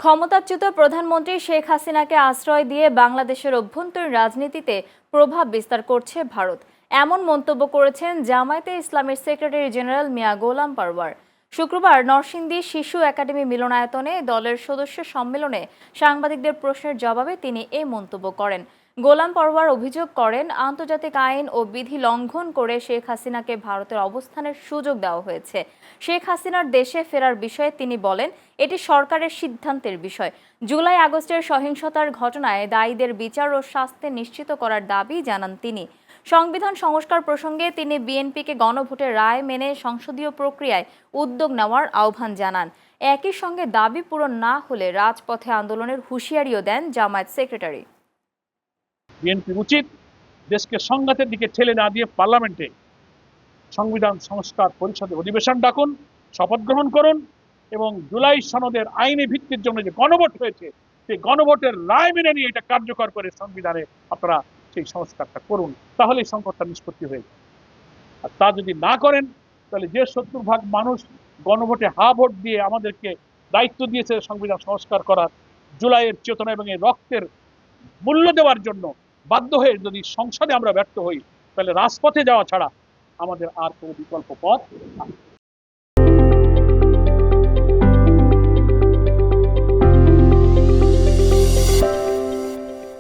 ক্ষমতাচ্যুত প্রধানমন্ত্রী শেখ হাসিনাকে আশ্রয় দিয়ে বাংলাদেশের অভ্যন্তরীণ রাজনীতিতে প্রভাব বিস্তার করছে ভারত। এমন মন্তব্য করেছেন জামায়াতে ইসলামের সেক্রেটারি জেনারেল মিয়া গোলাম পরওয়ার। শুক্রবার নরসিংদী শিশু একাডেমি মিলনায়তনে দলের সদস্য সম্মেলনে সাংবাদিকদের প্রশ্নের জবাবে তিনি এই মন্তব্য করেন। গোলাম পরওয়ার অভিযোগ করেন, আন্তর্জাতিক আইন ও বিধি লঙ্ঘন করে শেখ হাসিনাকে ভারতের অবস্থানের সুযোগ দেওয়া হয়েছে। শেখ হাসিনার দেশে ফেরার বিষয়ে তিনি বলেন, এটি সরকারের সিদ্ধান্তের বিষয়। জুলাই আগস্টের সহিংসতার ঘটনায় দায়ীদের বিচার ও শাস্তি নিশ্চিত করার দাবি জানান তিনি। সংবিধান সংস্কার প্রসঙ্গে তিনি বিএনপিকে গণভোটের রায় মেনে সংসদীয় প্রক্রিয়ায় উদ্যোগ নেওয়ার আহ্বান জানান। একই সঙ্গে দাবি পূরণ না হলে রাজপথে আন্দোলনের হুঁশিয়ারিও দেন জামায়াত সেক্রেটারি। বিএনপি উচিত দেশকে সংঘাতের দিকে ঠেলে না দিয়ে পার্লামেন্টে সংবিধান সংস্কার পরিষদে অধিবেশন ডাকুন, শপথ গ্রহণ করুন এবং জুলাই সনদের আইনি ভিত্তির জন্য যে গণভোট হয়েছে সেই গণভোটের রায় মেনে নিয়ে এটা কার্যকর করে সংবিধানে আপনারা সেই সংস্কারটা করুন, তাহলে এই সংকটটা নিষ্পত্তি হয়ে যাবে। আর তা যদি না করেন তাহলে যে 70% মানুষ গণভোটে হা ভোট দিয়ে আমাদেরকে দায়িত্ব দিয়েছে সংবিধান সংস্কার করার, জুলাইয়ের চেতনা এবং এই রক্তের মূল্য দেওয়ার জন্য বাধ্য হয়ে যদি সংসদে আমরা ব্যর্থ হই, তাহলে রাজপথে যাওয়া ছাড়া আমাদের আর কোনো বিকল্প পথ নেই।